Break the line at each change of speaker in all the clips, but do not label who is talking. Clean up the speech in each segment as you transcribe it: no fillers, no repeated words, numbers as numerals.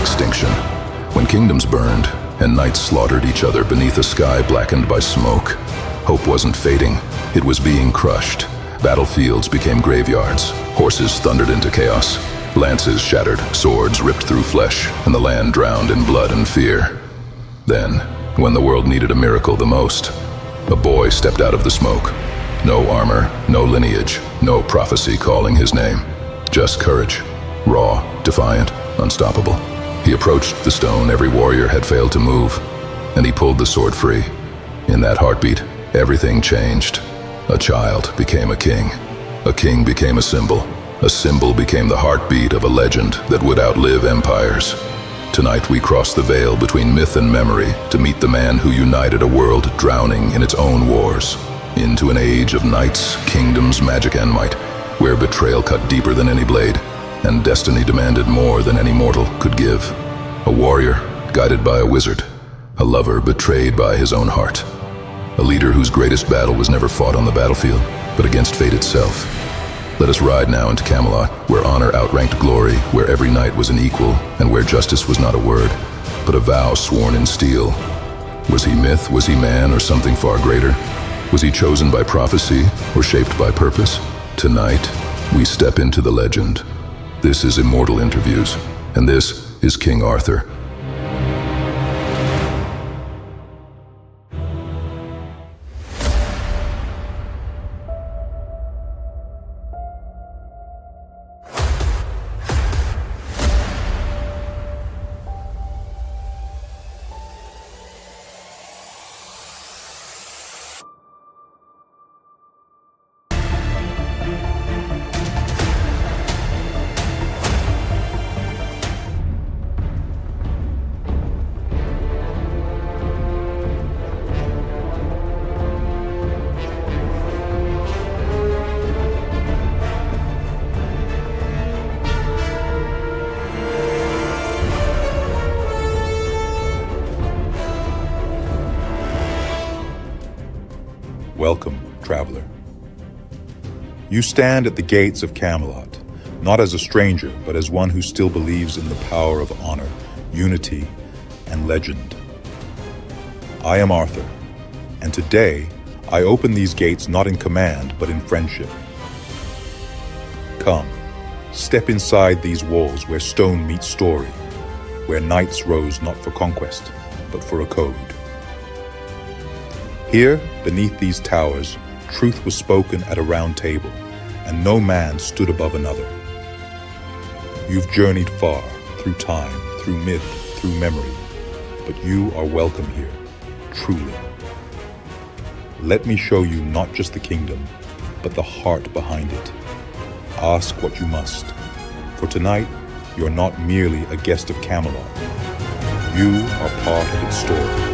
extinction. When kingdoms burned, and knights slaughtered each other beneath a sky blackened by smoke, hope wasn't fading, it was being crushed. Battlefields became graveyards, horses thundered into chaos, lances shattered, swords ripped through flesh, and the land drowned in blood and fear. Then, when the world needed a miracle the most, a boy stepped out of the smoke. No armor, no lineage, no prophecy calling his name. Just courage, raw, defiant, unstoppable. He approached the stone every warrior had failed to move, and he pulled the sword free. In that heartbeat, everything changed. A child became a king became a symbol became the heartbeat of a legend that would outlive empires. Tonight we cross the veil between myth and memory to meet the man who united a world drowning in its own wars, into an age of knights, kingdoms, magic, and might, where betrayal cut deeper than any blade, and destiny demanded more than any mortal could give. A warrior guided by a wizard, a lover betrayed by his own heart, a leader whose greatest battle was never fought on the battlefield, but against fate itself. Let us ride now into Camelot, where honor outranked glory, where every knight was an equal, and where justice was not a word, but a vow sworn in steel. Was he myth, was he man, or something far greater? Was he chosen by prophecy, or shaped by purpose? Tonight, we step into the legend. This is Immortal Interviews, and this is King Arthur.
Welcome, traveler. You stand at the gates of Camelot, not as a stranger, but as one who still believes in the power of honor, unity, and legend. I am Arthur, and today I open these gates not in command, but in friendship. Come, step inside these walls where stone meets story, where knights rose not for conquest, but for a code. Here, beneath these towers, truth was spoken at a round table, and no man stood above another. You've journeyed far, through time, through myth, through memory, but you are welcome here, truly. Let me show you not just the kingdom, but the heart behind it. Ask what you must, for tonight, you're not merely a guest of Camelot. You are part of its story.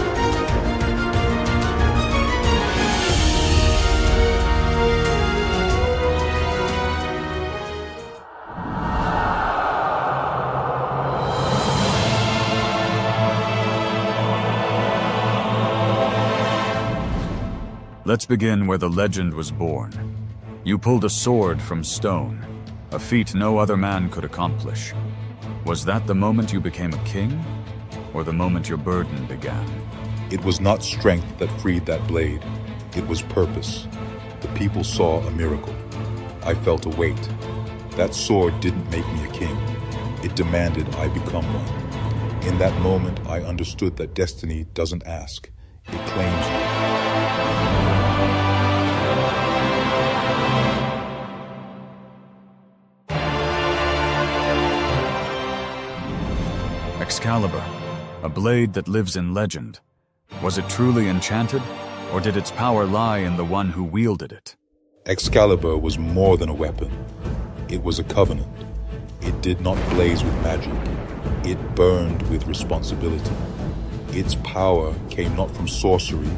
Let's begin where the legend was born. You pulled a sword from stone, a feat no other man could accomplish. Was that the moment you became a king, or the moment your burden began?
It was not strength that freed that blade. It was purpose. The people saw a miracle. I felt a weight. That sword didn't make me a king. It demanded I become one. In that moment, I understood that destiny doesn't ask. It claims you.
Excalibur, a blade that lives in legend. Was it truly enchanted, or did its power lie in the one who wielded it?
Excalibur was more than a weapon. It was a covenant. It did not blaze with magic. It burned with responsibility. Its power came not from sorcery,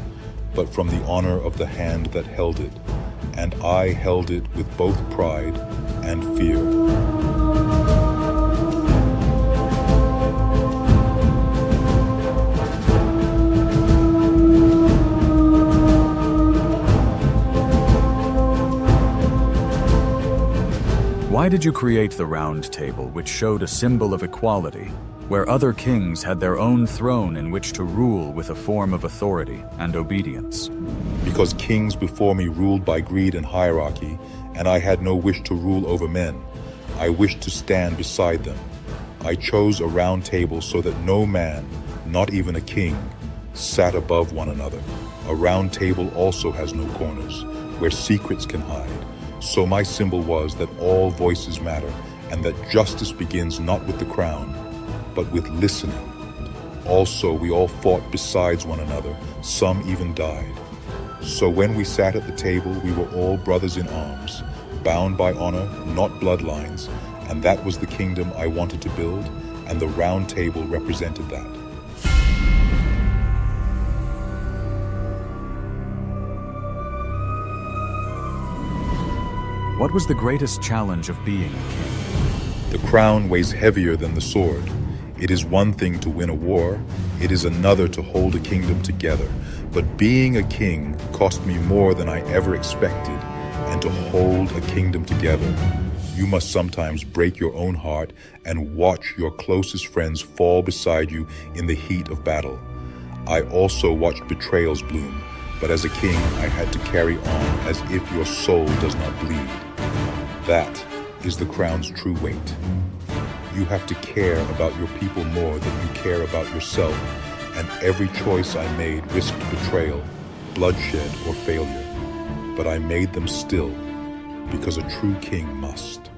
but from the honor of the hand that held it. And I held it with both pride and fear.
Why did you create the Round Table, which showed a symbol of equality, where other kings had their own throne in which to rule with a form of authority and obedience.
Because kings before me ruled by greed and hierarchy, and I had no wish to rule over men. I wished to stand beside them. I chose a round table so that no man, not even a king, sat above one another. A round table also has no corners, where secrets can hide. So my symbol was that all voices matter, and that justice begins not with the crown, but with listening. Also, we all fought besides one another, some even died. So when we sat at the table, we were all brothers in arms, bound by honor, not bloodlines, and that was the kingdom I wanted to build, and the round table represented that.
What was the greatest challenge of being a king?
The crown weighs heavier than the sword. It is one thing to win a war, it is another to hold a kingdom together. But being a king cost me more than I ever expected, and to hold a kingdom together, you must sometimes break your own heart and watch your closest friends fall beside you in the heat of battle. I also watched betrayals bloom, but as a king I had to carry on as if your soul does not bleed. That is the crown's true weight. You have to care about your people more than you care about yourself, and every choice I made risked betrayal, bloodshed, or failure. But I made them still, because a true king must.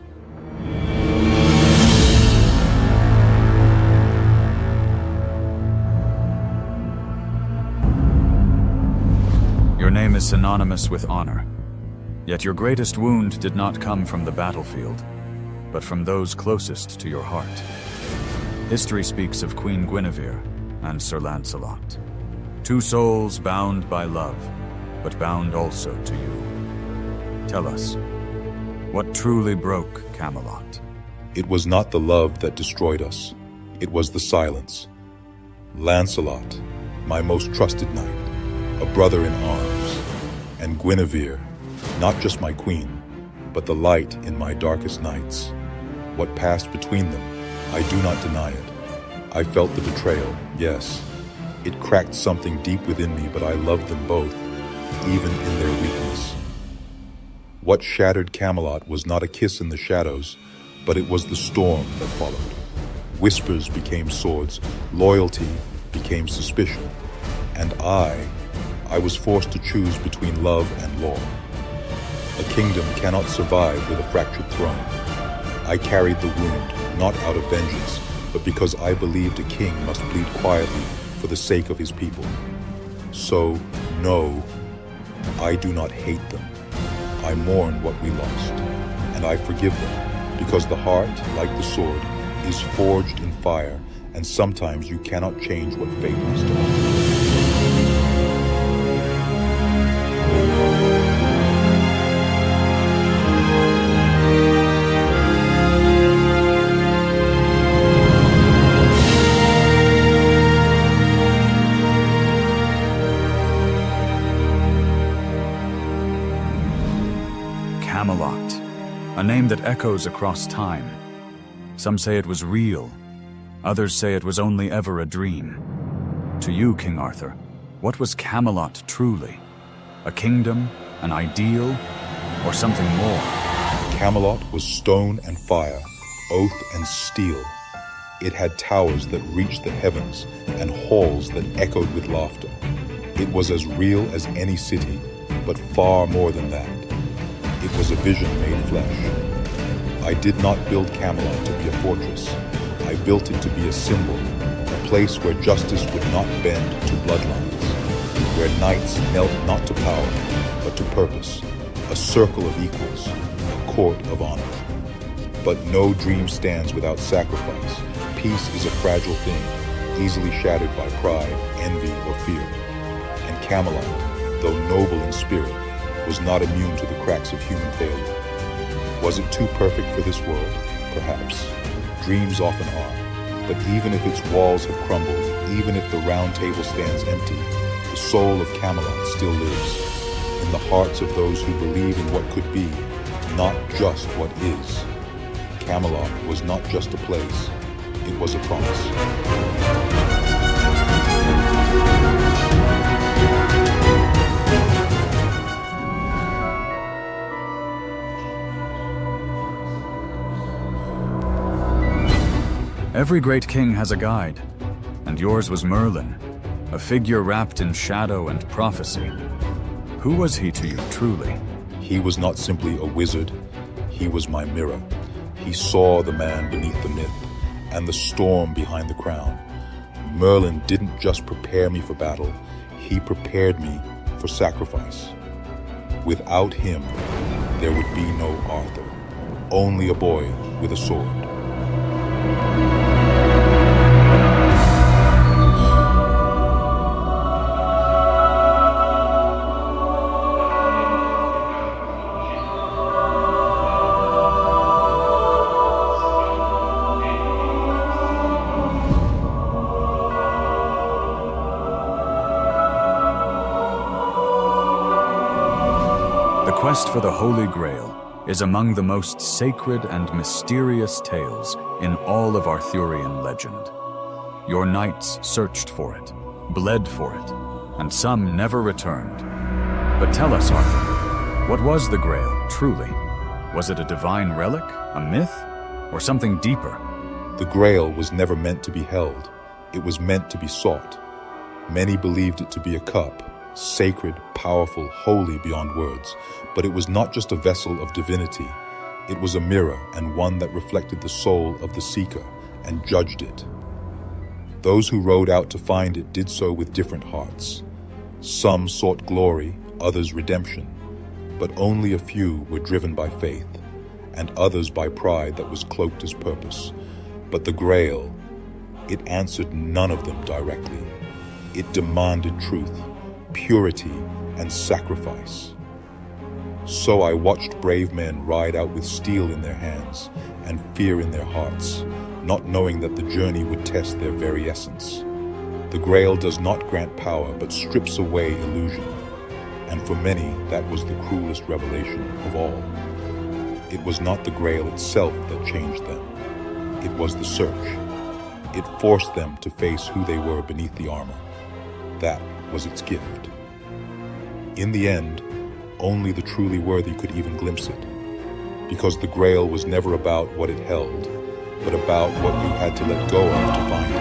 Your name is synonymous with honor, yet your greatest wound did not come from the battlefield, but from those closest to your heart. History speaks of Queen Guinevere and Sir Lancelot, two souls bound by love, but bound also to you. Tell us, what truly broke Camelot?
It was not the love that destroyed us, it was the silence. Lancelot, my most trusted knight, a brother in arms, and Guinevere, not just my queen, but the light in my darkest nights. What passed between them, I do not deny it. I felt the betrayal, yes. It cracked something deep within me, but I loved them both, even in their weakness. What shattered Camelot was not a kiss in the shadows, but it was the storm that followed. Whispers became swords, loyalty became suspicion, and I was forced to choose between love and law. A kingdom cannot survive with a fractured throne. I carried the wound, not out of vengeance, but because I believed a king must bleed quietly for the sake of his people. So, no, I do not hate them. I mourn what we lost, and I forgive them, because the heart, like the sword, is forged in fire, and sometimes you cannot change what fate has done.
Camelot, a name that echoes across time. Some say it was real, others say it was only ever a dream. To you, King Arthur, what was Camelot truly? A kingdom, an ideal, or something more?
Camelot was stone and fire, oath and steel. It had towers that reached the heavens and halls that echoed with laughter. It was as real as any city, but far more than that. It was a vision made flesh. I did not build Camelot to be a fortress. I built it to be a symbol, a place where justice would not bend to bloodlines, where knights knelt not to power, but to purpose, a circle of equals, a court of honor. But no dream stands without sacrifice. Peace is a fragile thing, easily shattered by pride, envy, or fear. And Camelot, though noble in spirit, was not immune to the cracks of human failure. Was it too perfect for this world? Perhaps. Dreams often are. But even if its walls have crumbled, even if the round table stands empty, the soul of Camelot still lives, in the hearts of those who believe in what could be, not just what is. Camelot was not just a place, It was a promise.
Every great king has a guide, and yours was Merlin, a figure wrapped in shadow and prophecy. Who was he to you, truly?
He was not simply a wizard, he was my mirror. He saw the man beneath the myth and the storm behind the crown. Merlin didn't just prepare me for battle, he prepared me for sacrifice. Without him, there would be no Arthur, only a boy with a sword.
The quest for the Holy Grail is among the most sacred and mysterious tales in all of Arthurian legend. Your knights searched for it, bled for it, and some never returned. But tell us, Arthur, what was the Grail, truly? Was it a divine relic, a myth, or something deeper?
The Grail was never meant to be held. It was meant to be sought. Many believed it to be a cup, sacred, powerful, holy beyond words. But it was not just a vessel of divinity. It was a mirror, and one that reflected the soul of the seeker and judged it. Those who rode out to find it did so with different hearts. Some sought glory, others redemption. But only a few were driven by faith, and others by pride that was cloaked as purpose. But the Grail, it answered none of them directly. It demanded truth, purity, and sacrifice. So I watched brave men ride out with steel in their hands and fear in their hearts, not knowing that the journey would test their very essence. The Grail does not grant power, but strips away illusion. And for many, that was the cruelest revelation of all. It was not the Grail itself that changed them. It was the search. It forced them to face who they were beneath the armor. That was its gift. In the end, only the truly worthy could even glimpse it, because the Grail was never about what it held, but about what you had to let go of to find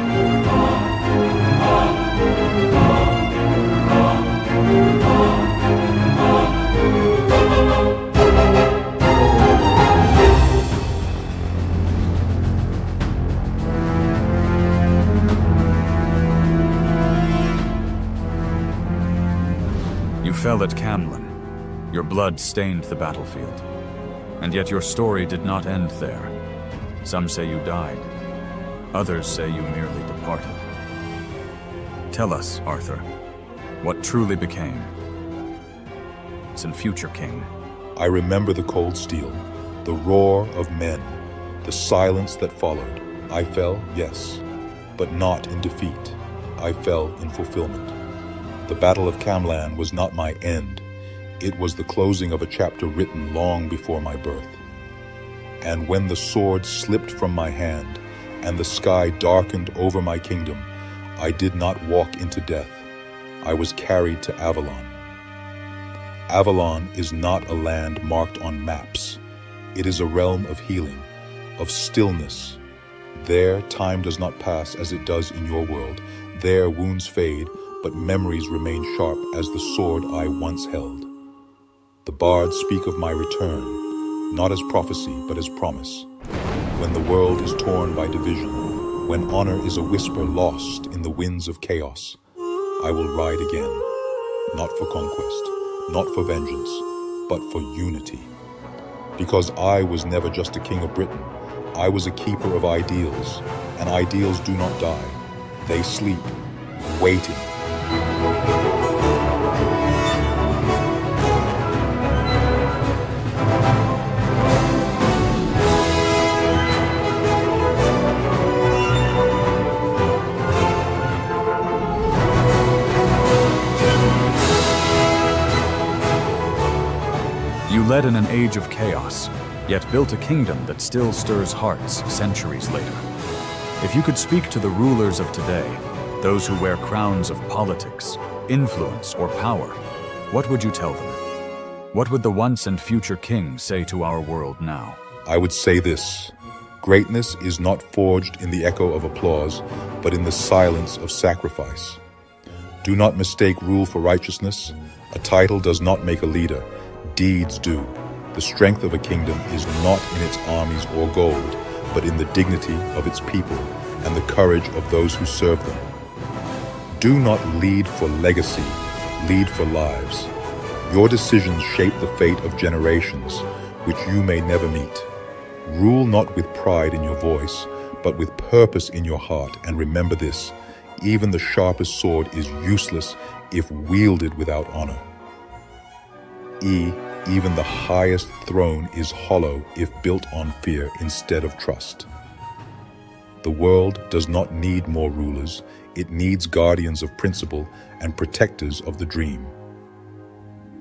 You fell at Camelot. Your blood stained the battlefield. And yet your story did not end there. Some say you died. Others say you merely departed. Tell us, Arthur, what truly became some future king.
I remember the cold steel, the roar of men, the silence that followed. I fell, yes, but not in defeat. I fell in fulfillment. The Battle of Camelot was not my end. It was the closing of a chapter written long before my birth. And when the sword slipped from my hand and the sky darkened over my kingdom, I did not walk into death. I was carried to Avalon. Avalon is not a land marked on maps. It is a realm of healing, of stillness. There, time does not pass as it does in your world. There, wounds fade, but memories remain sharp as the sword I once held. The bards speak of my return, not as prophecy, but as promise. When the world is torn by division, when honor is a whisper lost in the winds of chaos, I will ride again, not for conquest, not for vengeance, but for unity. Because I was never just a king of Britain, I was a keeper of ideals, and ideals do not die. They sleep, waiting.
You led in an age of chaos, yet built a kingdom that still stirs hearts centuries later. If you could speak to the rulers of today, those who wear crowns of politics, influence, or power, what would you tell them? What would the once and future king say to our world now?
I would say this: greatness is not forged in the echo of applause, but in the silence of sacrifice. Do not mistake rule for righteousness. A title does not make a leader. Deeds do. The strength of a kingdom is not in its armies or gold, but in the dignity of its people and the courage of those who serve them. Do not lead for legacy, lead for lives. Your decisions shape the fate of generations, which you may never meet. Rule not with pride in your voice, but with purpose in your heart, and remember this: even the sharpest sword is useless if wielded without honor. Even the highest throne is hollow if built on fear instead of trust. The world does not need more rulers. It needs guardians of principle and protectors of the dream.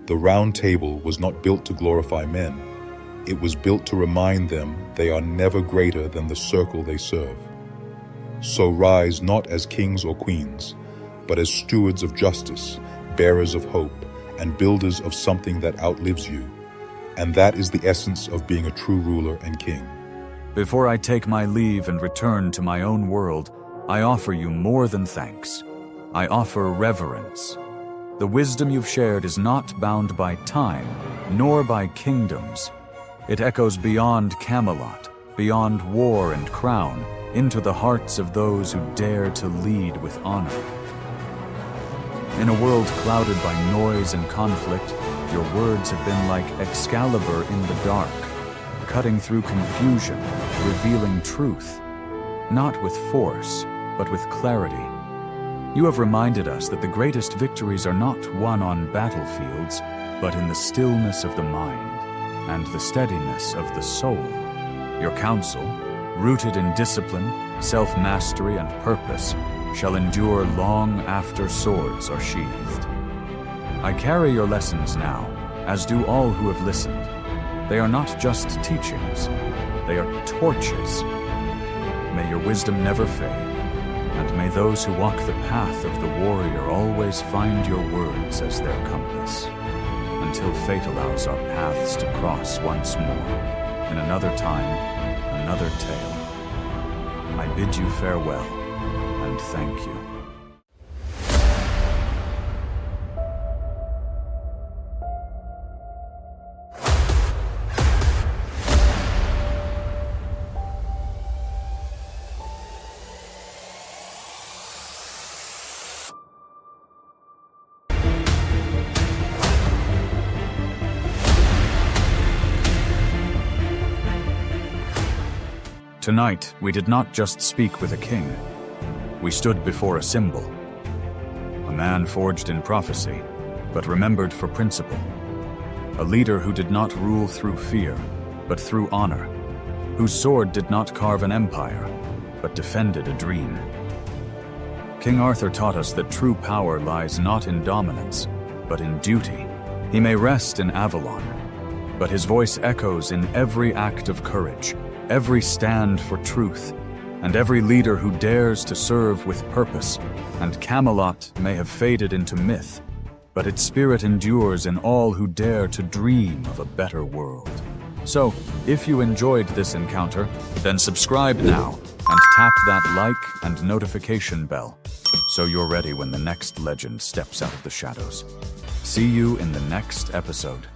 The Round Table was not built to glorify men. It was built to remind them they are never greater than the circle they serve. So rise not as kings or queens, but as stewards of justice, bearers of hope, and builders of something that outlives you. And that is the essence of being a true ruler and king.
Before I take my leave and return to my own world, I offer you more than thanks. I offer reverence. The wisdom you've shared is not bound by time, nor by kingdoms. It echoes beyond Camelot, beyond war and crown, into the hearts of those who dare to lead with honor. In a world clouded by noise and conflict, your words have been like Excalibur in the dark, cutting through confusion, revealing truth, not with force, but with clarity. You have reminded us that the greatest victories are not won on battlefields, but in the stillness of the mind and the steadiness of the soul. Your counsel, rooted in discipline, self-mastery, and purpose, shall endure long after swords are sheathed. I carry your lessons now, as do all who have listened. They are not just teachings, they are torches. May your wisdom never fade, and may those who walk the path of the warrior always find your words as their compass, until fate allows our paths to cross once more, in another time, another tale. I bid you farewell, and thank you. Tonight, we did not just speak with a king. We stood before a symbol. A man forged in prophecy, but remembered for principle. A leader who did not rule through fear, but through honor. Whose sword did not carve an empire, but defended a dream. King Arthur taught us that true power lies not in dominance, but in duty. He may rest in Avalon, but his voice echoes in every act of courage, every stand for truth, and every leader who dares to serve with purpose. And Camelot may have faded into myth, but its spirit endures in all who dare to dream of a better world. So, if you enjoyed this encounter, then subscribe now and tap that like and notification bell so you're ready when the next legend steps out of the shadows. See you in the next episode.